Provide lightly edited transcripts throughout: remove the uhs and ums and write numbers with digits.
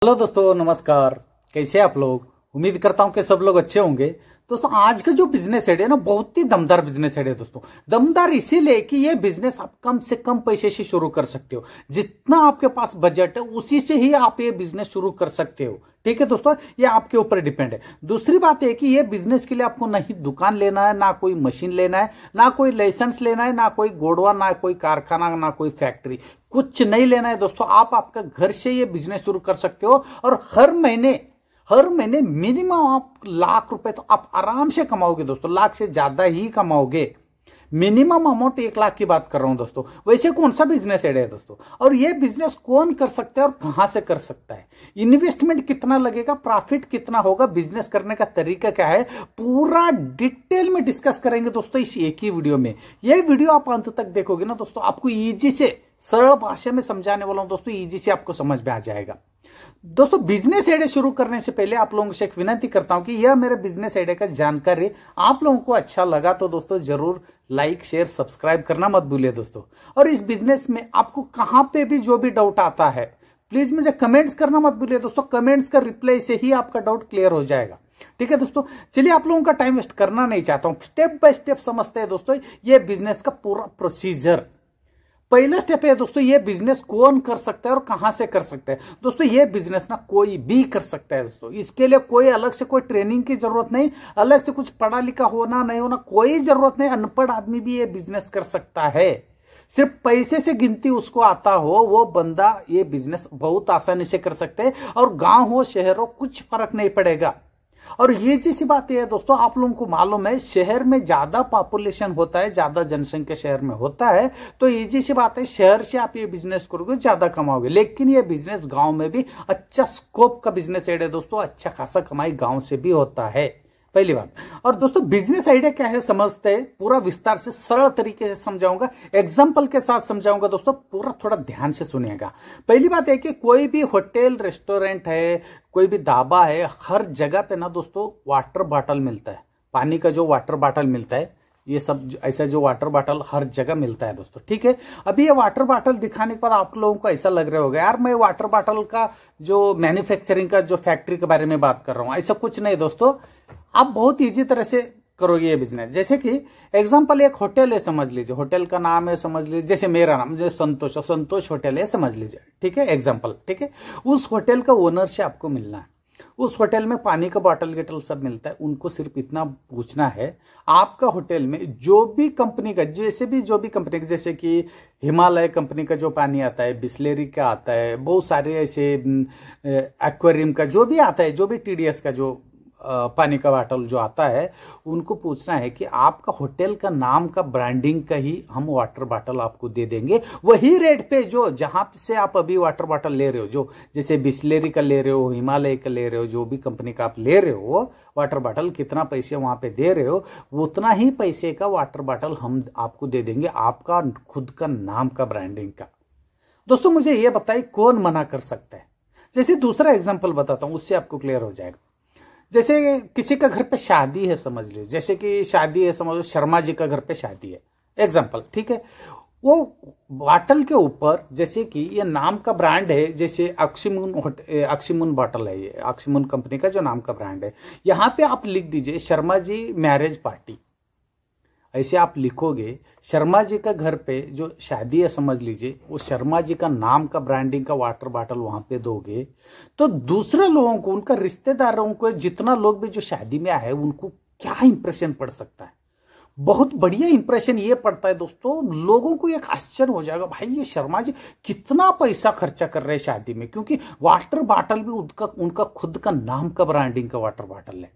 Hello दोस्तों, नमस्कार। कैसे आप लोग? उम्मीद करता हूं कि सब लोग अच्छे होंगे। दोस्तों, आज का जो बिजनेस है ना, बहुत ही दमदार बिजनेस है दोस्तों। दमदार इसीलिए कि ये बिजनेस आप कम से कम पैसे से शुरू कर सकते हो। जितना आपके पास बजट है उसी से ही आप ये बिजनेस शुरू कर सकते हो। ठीक है दोस्तों, ये आपके ऊपर डिपेंड है। दूसरी बात है कि ये बिजनेस के लिए आपको ना ही दुकान लेना है, ना कोई मशीन लेना है, ना कोई लाइसेंस लेना है, ना कोई गोडवा, ना कोई कारखाना, ना कोई फैक्ट्री, कुछ नहीं लेना है दोस्तों। आप आपका घर से ये बिजनेस शुरू कर सकते हो और हर महीने मिनिमम आप ₹1,00,000 तो आप आराम से कमाओगे दोस्तों। लाख से ज्यादा ही कमाओगे। मिनिमम अमाउंट 1,00,000 की बात कर रहा हूं दोस्तों। वैसे कौन सा बिजनेस है दोस्तों, और ये बिजनेस कौन कर सकता है और कहां से कर सकता है, इन्वेस्टमेंट कितना लगेगा, प्रॉफिट कितना होगा, बिजनेस करने का तरीका क्या है, पूरा डिटेल में डिस्कस करेंगे दोस्तों इस एक ही वीडियो में। ये वीडियो आप अंत तक देखोगे ना दोस्तों, आपको इजी से सरल भाषा में समझाने वाला हूं दोस्तों, इजी से आपको समझ में आ जाएगा। दोस्तों, बिजनेस आइडिया शुरू करने से पहले आप लोगों से एक विनती करता हूं कि यह मेरे बिजनेस आइडिया का जानकारी आप लोगों को अच्छा लगा तो दोस्तों जरूर लाइक, शेयर, सब्सक्राइब करना मत भूलिए दोस्तों। और इस बिजनेस में आपको कहां पे भी जो भी डाउट आता है प्लीज मुझे कमेंट्स करना मत भूलिए दोस्तों। कमेंट्स का रिप्लाई से ही आपका डाउट क्लियर हो जाएगा। ठीक है दोस्तों, चलिए आप लोगों का टाइम वेस्ट करना नहीं चाहता हूं, स्टेप बाय स्टेप समझते हैं दोस्तों ये बिजनेस का पूरा प्रोसीजर। पहला स्टेप है दोस्तों, ये बिजनेस कौन कर सकता है और कहां से कर सकता है। दोस्तों, ये बिजनेस ना कोई भी कर सकता है दोस्तों। इसके लिए कोई अलग से कोई ट्रेनिंग की जरूरत नहीं, अलग से कुछ पढ़ा लिखा होना नहीं होना कोई जरूरत नहीं। अनपढ़ आदमी भी ये बिजनेस कर सकता है। सिर्फ पैसे से गिनती उसको आता हो, वो बंदा ये बिजनेस बहुत आसानी से कर सकते हैं। और गांव हो शहर हो कुछ फर्क नहीं पड़ेगा। और ये जैसी बात है दोस्तों, आप लोगों को मालूम है शहर में ज्यादा पॉपुलेशन होता है, ज्यादा जनसंख्या शहर में होता है, तो ये सी बात है शहर से आप ये बिजनेस करोगे ज्यादा कमाओगे। लेकिन ये बिजनेस गांव में भी अच्छा स्कोप का बिजनेस है दोस्तों, अच्छा खासा कमाई गांव से भी होता है, पहली बात। और दोस्तों, बिजनेस आइडिया क्या है समझते हैं, पूरा विस्तार से सरल तरीके से समझाऊंगा, एग्जांपल के साथ समझाऊंगा दोस्तों, पूरा थोड़ा ध्यान से सुनिएगा। पहली बात है कि कोई भी होटल, रेस्टोरेंट है, कोई भी ढाबा है, हर जगह पे ना दोस्तों वाटर बॉटल मिलता है। पानी का जो वाटर बॉटल मिलता है, ये सब ऐसा जो वाटर बॉटल हर जगह मिलता है दोस्तों। ठीक है, अभी ये वाटर बॉटल दिखाने के बाद आप लोगों को ऐसा लग रहा होगा यार मैं वाटर बॉटल का जो मैन्युफैक्चरिंग का जो फैक्ट्री के बारे में बात कर रहा हूं। ऐसा कुछ नहीं दोस्तों, आप बहुत इजी तरह से करोगे ये बिजनेस। जैसे कि एग्जांपल एक होटल है समझ लीजिए, होटल का नाम है समझ लीजिए, जैसे मेरा नाम जैसे संतोष होटल है समझ लीजिए। ठीक है, एग्जांपल। ठीक है, उस होटल का ओनर से आपको मिलना है। उस होटल में पानी का बॉटल गेटल सब मिलता है। उनको सिर्फ इतना पूछना है, आपका होटल में जो भी कंपनी का जैसे कि हिमालय कंपनी का जो पानी आता है, बिस्लेरी का आता है, बहुत सारे ऐसे एक्वेरियम का जो भी आता है, जो भी TDS का जो पानी का बॉटल जो आता है, उनको पूछना है कि आपका होटल का नाम का ब्रांडिंग का ही हम वाटर बॉटल आपको दे देंगे, वही रेट पे जो जहां से आप अभी वाटर बॉटल ले रहे हो, जो जैसे बिस्लेरी का ले रहे हो, हिमालय का ले रहे हो, जो भी कंपनी का आप ले रहे हो वाटर बॉटल, कितना पैसे वहां पे दे रहे हो उतना ही पैसे का वाटर बॉटल हम आपको दे देंगे, आपका खुद का नाम का ब्रांडिंग का। दोस्तों, मुझे यह बताइए कौन मना कर सकता है। जैसे दूसरा एग्जाम्पल बताता हूं, उससे आपको क्लियर हो जाएगा। जैसे किसी का घर पे शादी है समझ लीजिए, जैसे कि शादी है समझ लो, शर्मा जी का घर पे शादी है एग्जांपल। ठीक है, वो बॉटल के ऊपर जैसे कि ये नाम का ब्रांड है, जैसे अक्सीमुन बॉटल है, ये अक्सीमुन कंपनी का जो नाम का ब्रांड है। यहां पे आप लिख दीजिए शर्मा जी मैरिज पार्टी। ऐसे आप लिखोगे, शर्मा जी का घर पे जो शादी है समझ लीजिए, वो शर्मा जी का नाम का ब्रांडिंग का वाटर बॉटल वहां पे दोगे, तो दूसरे लोगों को, उनका रिश्तेदारों को, जितना लोग भी जो शादी में आए उनको क्या इंप्रेशन पड़ सकता है। बहुत बढ़िया इंप्रेशन ये पड़ता है दोस्तों, लोगों को एक आश्चर्य हो जाएगा, भाई ये शर्मा जी कितना पैसा खर्चा कर रहे हैं शादी में, क्योंकि वाटर बॉटल भी उनका खुद का नाम का ब्रांडिंग का वाटर बॉटल है।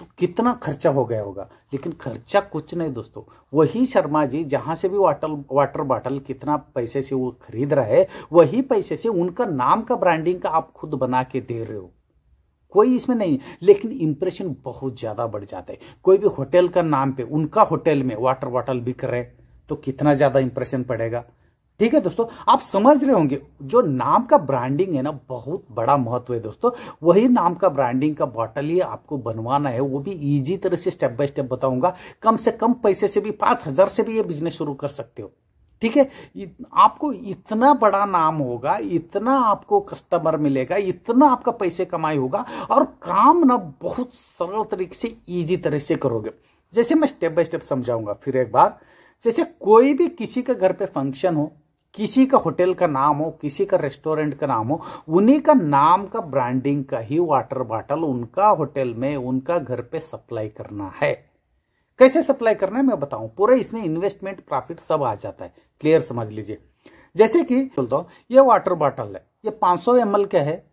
तो कितना खर्चा हो गया होगा। लेकिन खर्चा कुछ नहीं दोस्तों, वही शर्मा जी जहां से भी वाटर बॉटल कितना पैसे से वो खरीद रहा है, वही पैसे से उनका नाम का ब्रांडिंग का आप खुद बना के दे रहे हो, कोई इसमें नहीं। लेकिन इंप्रेशन बहुत ज्यादा बढ़ जाता है। कोई भी होटल का नाम पे उनका होटल में वाटर बॉटल बिक रहे तो कितना ज्यादा इंप्रेशन पड़ेगा। ठीक है दोस्तों, आप समझ रहे होंगे जो नाम का ब्रांडिंग है ना, बहुत बड़ा महत्व है दोस्तों। वही नाम का ब्रांडिंग का बॉटल ही आपको बनवाना है, वो भी इजी तरह से स्टेप बाय स्टेप बताऊंगा। कम से कम पैसे से भी 5,000 से भी ये बिजनेस शुरू कर सकते हो। ठीक है। आपको इतना बड़ा नाम होगा, इतना आपको कस्टमर मिलेगा, इतना आपका पैसे कमाई होगा, और काम ना बहुत सरल तरीके से इजी तरह से करोगे। जैसे मैं स्टेप बाय स्टेप समझाऊंगा फिर एक बार। जैसे कोई भी किसी के घर पे फंक्शन हो, किसी का होटल का नाम हो, किसी का रेस्टोरेंट का नाम हो, उन्हीं का नाम का ब्रांडिंग का ही वाटर बॉटल उनका होटल में, उनका घर पे सप्लाई करना है। कैसे सप्लाई करना है मैं बताऊं, पूरे इसमें इन्वेस्टमेंट प्रॉफिट सब आ जाता है। क्लियर समझ लीजिए। जैसे कि बोलता हूं, ये वाटर बॉटल है, ये 500 ml का है,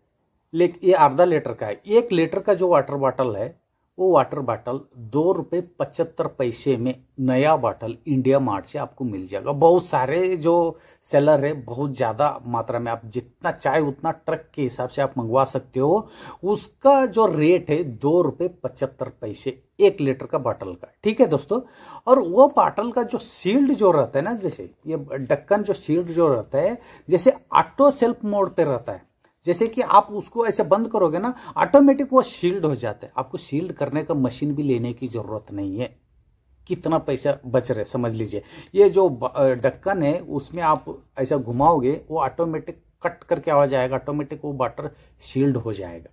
लेकिन ये आधा लीटर का है। 1 लीटर का जो वाटर बॉटल है, वो वाटर बॉटल ₹2.75 में नया बॉटल इंडिया मार्ट से आपको मिल जाएगा। बहुत सारे जो सेलर है, बहुत ज्यादा मात्रा में, आप जितना चाहे उतना ट्रक के हिसाब से आप मंगवा सकते हो। उसका जो रेट है ₹2.75 1 लीटर का बॉटल का। ठीक है दोस्तों। और वो बॉटल का जो सील्ड जो रहता है ना, जैसे ये ढक्कन जो सील्ड जो रहता है, जैसे ऑटो सेल्फ मोड पे रहता है। जैसे कि आप उसको ऐसे बंद करोगे ना, ऑटोमेटिक वो शील्ड हो जाता है। आपको शील्ड करने का मशीन भी लेने की जरूरत नहीं है। कितना पैसा बच रहे समझ लीजिए। ये जो ढक्कन है, उसमें आप ऐसा घुमाओगे, वो ऑटोमेटिक कट करके आवाज आएगा, ऑटोमेटिक वो वाटर शील्ड हो जाएगा।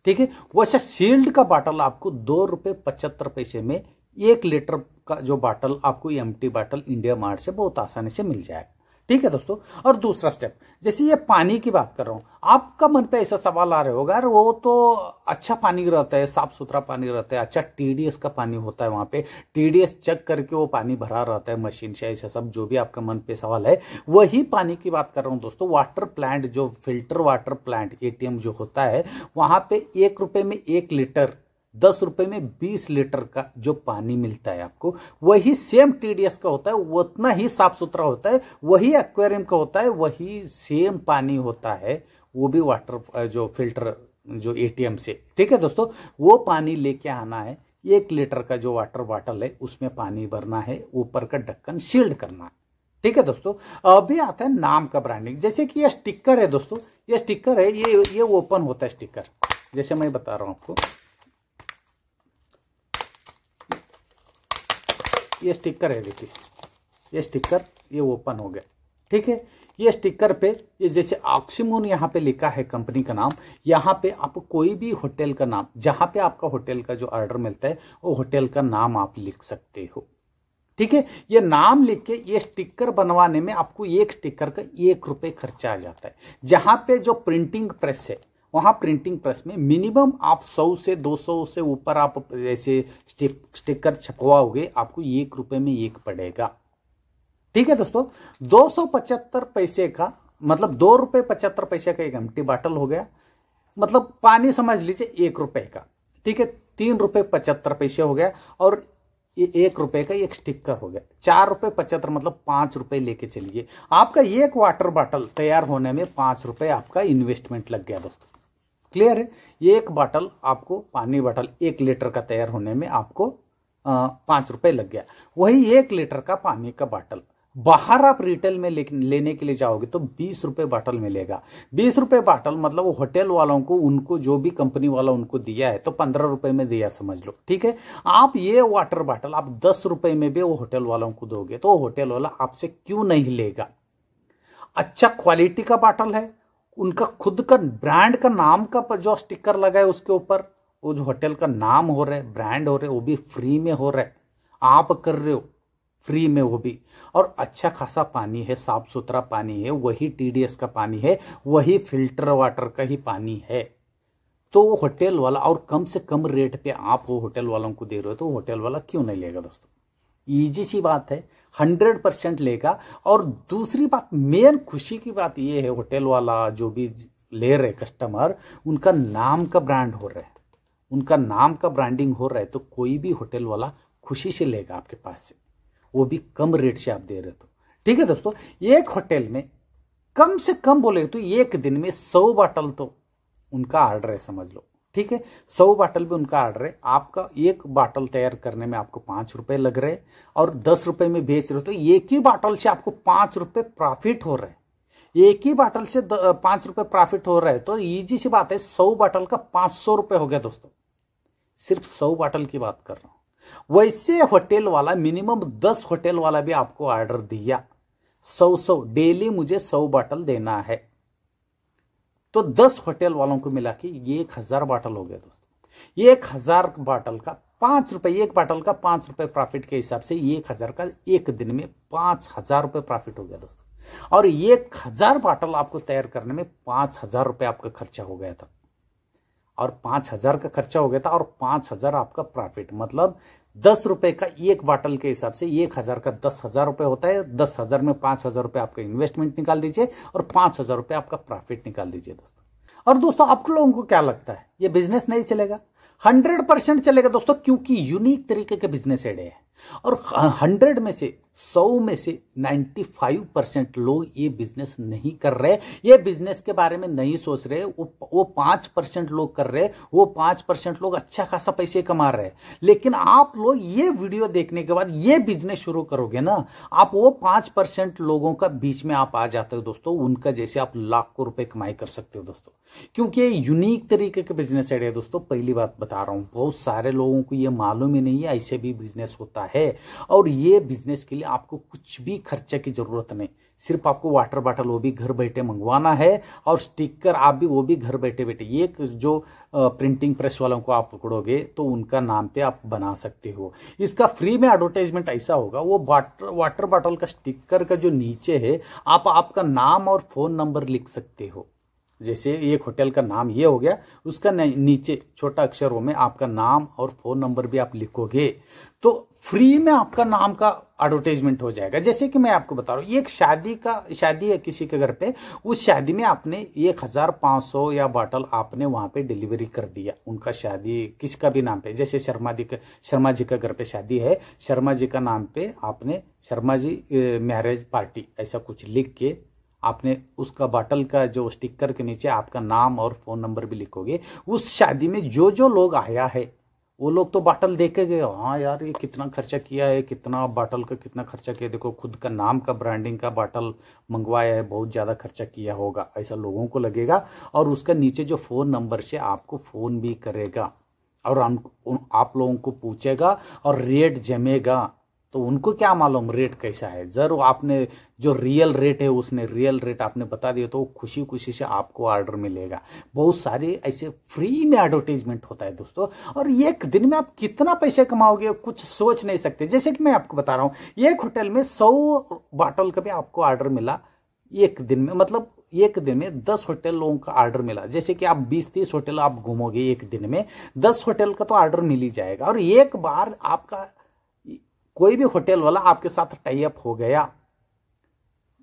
ठीक है। वैसे शील्ड का बॉटल आपको ₹2.75 में 1 लीटर का जो बॉटल आपको एम्प्टी बॉटल इंडिया मार्ट से बहुत आसानी से मिल जाएगा। ठीक है दोस्तों। और दूसरा स्टेप, जैसे ये पानी की बात कर रहा हूं, आपका मन पे ऐसा सवाल आ रहा होगा, यार वो तो अच्छा पानी रहता है, साफ सुथरा पानी रहता है, अच्छा TDS का पानी होता है, वहां पे TDS चेक करके वो पानी भरा रहता है मशीन से, ऐसा सब जो भी आपका मन पे सवाल है, वही पानी की बात कर रहा हूं दोस्तों। वाटर प्लांट, जो फिल्टर वाटर प्लांट ATM जो होता है, वहां पे ₹1 में 1 लीटर, ₹10 में 20 लीटर का जो पानी मिलता है आपको, वही सेम TDS का होता है, उतना ही साफ सुथरा होता है, वही एक्वेरियम का होता है, वही सेम पानी होता है, वो भी वाटर जो फिल्टर जो ATM से। ठीक है दोस्तों। वो पानी लेके आना है, 1 लीटर का जो वाटर बॉटल है उसमें पानी भरना है, ऊपर का ढक्कन शील्ड करना है। ठीक है दोस्तों। अभी आता है नाम का ब्रांडिंग। जैसे कि ये स्टिकर है दोस्तों, ये स्टिकर है, ये ओपन होता है स्टिकर। जैसे मैं बता रहा हूं आपको, ये स्टिकर है, देखिए ये स्टिकर, ये ओपन हो गया। ठीक है। ये स्टिकर पे ये जैसे ऑक्सीमून यहाँ पे लिखा है कंपनी का नाम, यहाँ पे आप कोई भी होटल का नाम, जहां पे आपका होटल का जो ऑर्डर मिलता है, वो होटल का नाम आप लिख सकते हो। ठीक है। ये नाम लिख के ये स्टिकर बनवाने में आपको एक स्टिकर का ₹1 खर्चा आ जाता है। जहां पे जो प्रिंटिंग प्रेस है, वहां प्रिंटिंग प्रेस में मिनिमम आप 100 से 200 से ऊपर आप ऐसे स्टिकर छपवाओगे, आपको ₹1 में 1 पड़ेगा। ठीक है दोस्तों। 275 पैसे का मतलब ₹2.75 का एक एम्प्टी बॉटल हो गया, मतलब पानी समझ लीजिए ₹1 का। ठीक है। ₹3.75 हो गया, और ये ₹1 का एक स्टिकर हो गया। ₹4.75 मतलब ₹5 लेके चलिए। आपका एक वाटर बॉटल तैयार होने में ₹5 आपका इन्वेस्टमेंट लग गया दोस्तों। क्लियर है। एक बॉटल आपको, पानी बॉटल 1 लीटर का तैयार होने में आपको ₹5 लग गया। वही 1 लीटर का पानी का बॉटल बाहर आप रिटेल में लेने के लिए जाओगे तो ₹20 बॉटल मिलेगा। ₹20 बॉटल मतलब वो होटल वालों को, उनको जो भी कंपनी वाला उनको दिया है, तो ₹15 में दिया समझ लो। ठीक है। आप ये वाटर बॉटल आप ₹10 में भी वो होटल वालों को दोगे, तो होटल वाला आपसे क्यों नहीं लेगा। अच्छा क्वालिटी का बॉटल है, उनका खुद का ब्रांड का नाम का जो स्टिकर लगा है उसके ऊपर, वो जो होटल का नाम हो रहा है, ब्रांड हो रहा है, वो भी फ्री में हो रहा है, आप कर रहे हो फ्री में वो भी। और अच्छा खासा पानी है, साफ सुथरा पानी है, वही TDS का पानी है, वही फिल्टर वाटर का ही पानी है। तो वो होटल वाला, और कम से कम रेट पे आप वो होटल वालों को दे रहे हो, तो होटल वाला क्यों नहीं लेगा दोस्तों। इजी सी बात है, 100% लेगा। और दूसरी बात, मेन खुशी की बात यह है, होटल वाला जो भी ले रहे कस्टमर, उनका नाम का ब्रांड हो रहा है, उनका नाम का ब्रांडिंग हो रहा है, तो कोई भी होटल वाला खुशी से लेगा आपके पास से, वो भी कम रेट से आप दे रहे हो। ठीक है दोस्तों। एक होटल में कम से कम बोले तो एक दिन में 100 बॉटल तो उनका ऑर्डर है समझ लो। ठीक है। 100 बॉटल भी उनका ऑर्डर है। आपका एक बॉटल तैयार करने में आपको ₹5 लग रहे, और ₹10 में बेच रहे हो, तो एक ही बॉटल से आपको ₹5 प्रॉफिट हो रहा है। एक ही बॉटल से ₹5 प्रॉफिट हो रहा है, तो इजी सी बात है, 100 बॉटल का ₹500 हो गया दोस्तों। सिर्फ 100 बॉटल की बात कर रहा हूं। वैसे होटल वाला मिनिमम 10 होटल वाला भी आपको ऑर्डर दिया, 100 डेली मुझे 100 बॉटल देना है। तो 10 होटल वालों को मिला के ये 1000 बॉटल हो गया दोस्तों। 1000 बॉटल का 5 रुपए, एक बॉटल का 5 रुपए प्रॉफिट के हिसाब से 1000 का एक दिन में 5000 रुपए प्रॉफिट हो गया दोस्तों। और 1000 बॉटल आपको तैयार करने में 5000 रुपए आपका खर्चा हो गया था, और 5000 का खर्चा हो गया था और 5000 आपका प्रॉफिट, मतलब 10 रुपए का एक बॉटल के हिसाब से 1000 का 10,000 रुपए होता है। 10,000 में 5000 रुपए आपका इन्वेस्टमेंट निकाल दीजिए और 5000 रुपए आपका प्रॉफिट निकाल दीजिए दोस्तों। और दोस्तों आप लोगों को क्या लगता है ये बिजनेस नहीं चलेगा? 100% चलेगा दोस्तों, क्योंकि यूनिक तरीके के बिजनेस आइडिया है। और 100 में से 100 में से 95% लोग ये बिजनेस नहीं कर रहे, ये बिजनेस के बारे में नहीं सोच रहे। वो 5% लोग कर रहे, वो 5% लोग अच्छा खासा पैसे कमा रहे। लेकिन आप लोग ये वीडियो देखने के बाद ये बिजनेस शुरू करोगे ना, आप वो 5% लोगों का बीच में आप आ जाते हो दोस्तों, उनका जैसे आप लाखों रुपए कमाई कर सकते हो दोस्तों। क्योंकि ये यूनिक तरीके के बिजनेस आइडिया दोस्तों, पहली बात बता रहा हूं, बहुत सारे लोगों को ये मालूम ही नहीं है ऐसे भी बिजनेस होता है। और ये बिजनेस के लिए आपको कुछ भी खर्चे की जरूरत नहीं, सिर्फ आपको वाटर बॉटल वो भी घर बैठे मंगवाना है, और स्टिकर आप भी वो भी घर बैठे बैठे, ये जो प्रिंटिंग प्रेस वालों को आप पकड़ोगे तो उनका नाम पे आप बना सकते हो। इसका फ्री में एडवर्टाइजमेंट ऐसा होगा, वो वाटर बॉटल का स्टिकर का जो नीचे है आप आपका नाम और फोन नंबर लिख सकते हो। जैसे एक होटल का नाम ये हो गया, उसका नीचे छोटा अक्षरों में आपका नाम और फोन नंबर भी आप लिखोगे तो फ्री में आपका नाम का एडवर्टाइजमेंट हो जाएगा। जैसे कि मैं आपको बता रहा हूँ, एक शादी है किसी के घर पे, उस शादी में आपने 1500 या बॉटल आपने वहां पे डिलीवरी कर दिया, उनका शादी किसका भी नाम पे, जैसे शर्मा जी का घर पे शादी है, शर्मा जी का नाम पे आपने शर्मा जी मैरिज पार्टी ऐसा कुछ लिख के आपने उसका बॉटल का जो स्टिकर के नीचे आपका नाम और फोन नंबर भी लिखोगे। उस शादी में जो जो लोग आया है वो लोग तो बॉटल देख के गए, हाँ यार ये कितना खर्चा किया है, कितना बॉटल का कितना खर्चा किया, देखो खुद का नाम का ब्रांडिंग का बॉटल मंगवाया है, बहुत ज्यादा खर्चा किया होगा ऐसा लोगों को लगेगा। और उसका नीचे जो फोन नंबर से आपको फोन भी करेगा और आप लोगों को पूछेगा और रेट जमेगा। तो उनको क्या मालूम रेट कैसा है, जरूर आपने जो रियल रेट है उसने रियल रेट आपने बता दिया तो खुशी खुशी से आपको ऑर्डर मिलेगा। बहुत सारे ऐसे फ्री में एडवर्टाइजमेंट होता है दोस्तों, और एक दिन में आप कितना पैसे कमाओगे कुछ सोच नहीं सकते। जैसे कि मैं आपको बता रहा हूं, एक होटल में 100 बॉटल का भी आपको ऑर्डर मिला एक दिन में, मतलब एक दिन में 10 होटल लोगों का ऑर्डर मिला। जैसे कि आप 20-30 होटल आप घूमोगे एक दिन में, 10 होटल का तो ऑर्डर मिल ही जाएगा। और एक बार आपका कोई भी होटल वाला आपके साथ टाई अप हो गया,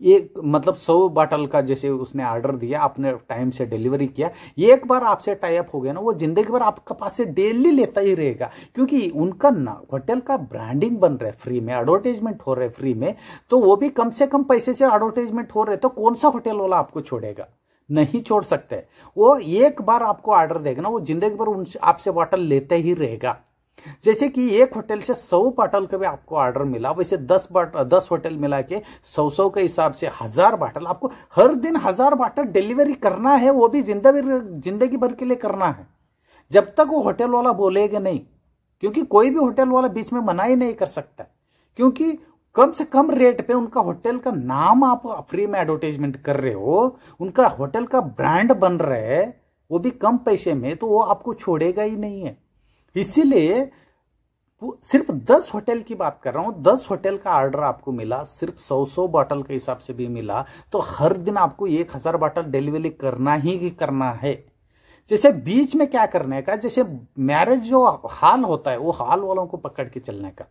एक मतलब 100 बॉटल का जैसे उसने ऑर्डर दिया, आपने टाइम से डिलीवरी किया, एक बार आपसे टाई अप हो गया ना, वो जिंदगी भर आपके पास से डेली लेता ही रहेगा। क्योंकि उनका ना होटल का ब्रांडिंग बन रहा है फ्री में, एडवर्टाइजमेंट हो रहा है फ्री में, तो वो भी कम से कम पैसे से एडवर्टाइजमेंट हो रहे, तो कौन सा होटल वाला आपको छोड़ेगा? नहीं छोड़ सकते। वो एक बार आपको ऑर्डर देगा ना, वो जिंदगी भर उनसे आपसे बॉटल लेते ही रहेगा। जैसे कि एक होटल से 100 बॉटल का भी आपको ऑर्डर मिला, वैसे 10 होटल मिला के 100 के हिसाब से 1000 बॉटल आपको हर दिन 1000 बॉटल डिलीवरी करना है, वो भी जिंदगी भर के लिए करना है, जब तक वो होटल वाला बोलेगा नहीं। क्योंकि कोई भी होटल वाला बीच में मना ही नहीं कर सकता, क्योंकि कम से कम रेट पे उनका होटल का नाम आप फ्री में एडवर्टाइजमेंट कर रहे हो, उनका होटल का ब्रांड बन रहा है, वो भी कम पैसे में, तो वो आपको छोड़ेगा ही नहीं है। इसीलिए सिर्फ 10 होटल की बात कर रहा हूं, 10 होटल का ऑर्डर आपको मिला, सिर्फ 100 बॉटल के हिसाब से भी मिला, तो हर दिन आपको 1000 बॉटल डिलीवरी करना ही करना है। जैसे बीच में क्या करने का, जैसे मैरिज जो हॉल होता है वो हॉल वालों को पकड़ के चलने का,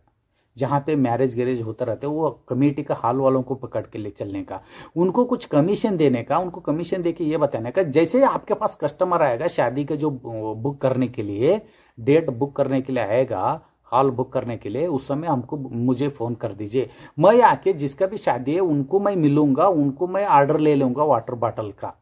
जहां पे मैरिज गैरेज होता रहता है वो कमेटी का हॉल वालों को पकड़ के ले चलने का, उनको कुछ कमीशन देने का, उनको कमीशन देके ये बताने का, जैसे आपके पास कस्टमर आएगा शादी का जो बुक करने के लिए, डेट बुक करने के लिए आएगा, हॉल बुक करने के लिए, उस समय मुझे फोन कर दीजिए, मैं आके जिसका भी शादी है उनको मैं मिलूंगा, उनको मैं ऑर्डर ले लूंगा वाटर बॉटल का,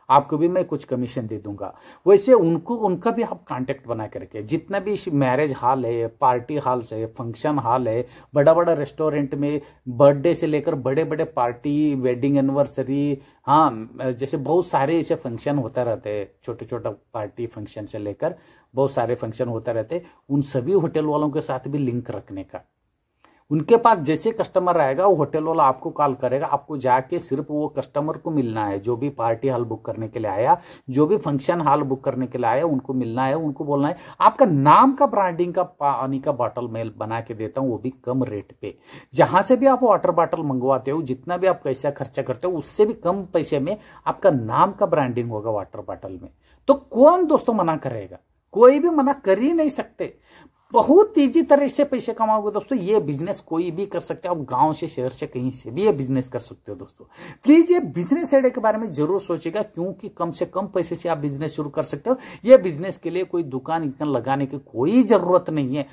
आपको भी मैं कुछ कमीशन दे दूंगा। वैसे उनका भी आप कांटेक्ट बना करके, जितना भी मैरिज हॉल है, पार्टी हॉल है, फंक्शन हॉल है, बड़ा बड़ा रेस्टोरेंट में बर्थडे से लेकर बड़े बड़े पार्टी, वेडिंग एनिवर्सरी, हाँ जैसे बहुत सारे ऐसे फंक्शन होता रहते हैं, छोटे छोटा पार्टी फंक्शन से लेकर बहुत सारे फंक्शन होता रहते, उन सभी होटल वालों के साथ भी लिंक रखने का, उनके पास जैसे कस्टमर आएगा वो होटल वाला आपको कॉल करेगा, आपको जाके सिर्फ वो कस्टमर को मिलना है, जो भी पार्टी हॉल बुक करने के लिए आया, जो भी फंक्शन हॉल बुक करने के लिए आया, उनको मिलना है, उनको बोलना है आपका नाम का ब्रांडिंग का पानी का बॉटल मैं बना के देता हूं, वो भी कम रेट पे। जहां से भी आप वाटर बॉटल मंगवाते हो, जितना भी आप पैसा खर्चा करते हो, उससे भी कम पैसे में आपका नाम का ब्रांडिंग होगा वाटर बॉटल में। तो कौन दोस्तों मना करेगा? कोई भी मना कर ही नहीं सकते। बहुत इजी तरह से पैसे कमाओगे दोस्तों। ये बिजनेस कोई भी कर सकते हो, आप गांव से, शहर से, कहीं से भी ये बिजनेस कर सकते हो दोस्तों। प्लीज ये बिजनेस आइडिया के बारे में जरूर सोचिएगा, क्योंकि कम से कम पैसे से आप बिजनेस शुरू कर सकते हो। ये बिजनेस के लिए कोई दुकान लगाने की कोई जरूरत नहीं है।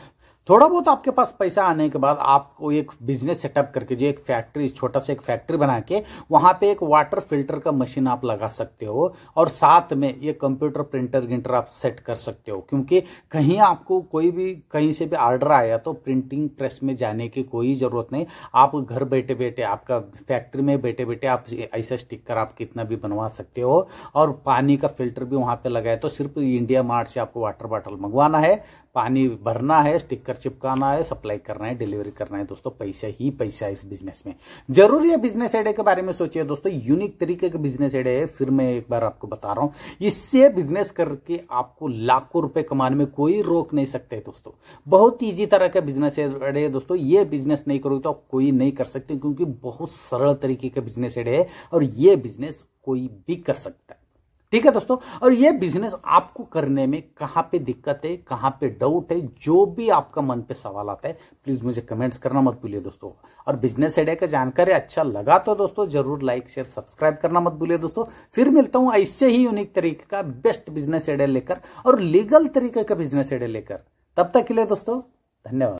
थोड़ा बहुत आपके पास पैसा आने के बाद आपको एक बिजनेस सेटअप करके, जो एक फैक्ट्री, छोटा सा एक फैक्ट्री बना के वहां पे एक वाटर फिल्टर का मशीन आप लगा सकते हो, और साथ में ये कंप्यूटर प्रिंटर गिंटर आप सेट कर सकते हो। क्योंकि कहीं आपको कोई भी कहीं से भी ऑर्डर आया तो प्रिंटिंग प्रेस में जाने की कोई जरूरत नहीं। आप घर बैठे बैठे, आपका फैक्ट्री में बैठे बैठे आप ऐसा स्टिकर आप कितना भी बनवा सकते हो, और पानी का फिल्टर भी वहां पे लगाए। तो सिर्फ इंडिया मार्ट से आपको वाटर बॉटल मंगवाना है, पानी भरना है, स्टिकर चिपकाना है, सप्लाई करना है, डिलीवरी करना है दोस्तों। पैसा ही पैसा है इस बिजनेस में। जरूर ये बिजनेस आइडिया के बारे में सोचिए दोस्तों। यूनिक तरीके का बिजनेस आइडिया है, फिर मैं एक बार आपको बता रहा हूं। इससे बिजनेस करके आपको लाखों रुपए कमाने में कोई रोक नहीं सकते दोस्तों। बहुत ईजी तरह का बिजनेस आइडिया है दोस्तों। ये बिजनेस नहीं करोगे तो आप कोई नहीं कर सकते, क्योंकि बहुत सरल तरीके का बिजनेस आइडिया है, और ये बिजनेस कोई भी कर सकता है। ठीक है दोस्तों। और ये बिजनेस आपको करने में कहां पे दिक्कत है, कहां पे डाउट है, जो भी आपका मन पे सवाल आता है, प्लीज मुझे कमेंट्स करना मत भूलिए दोस्तों। और बिजनेस आइडिया का जानकारी अच्छा लगा तो दोस्तों जरूर लाइक शेयर सब्सक्राइब करना मत भूलिए दोस्तों। फिर मिलता हूं ऐसे ही यूनिक तरीके का बेस्ट बिजनेस आइडिया लेकर और लीगल तरीके का बिजनेस आइडिया लेकर। तब तक के लिए दोस्तों धन्यवाद।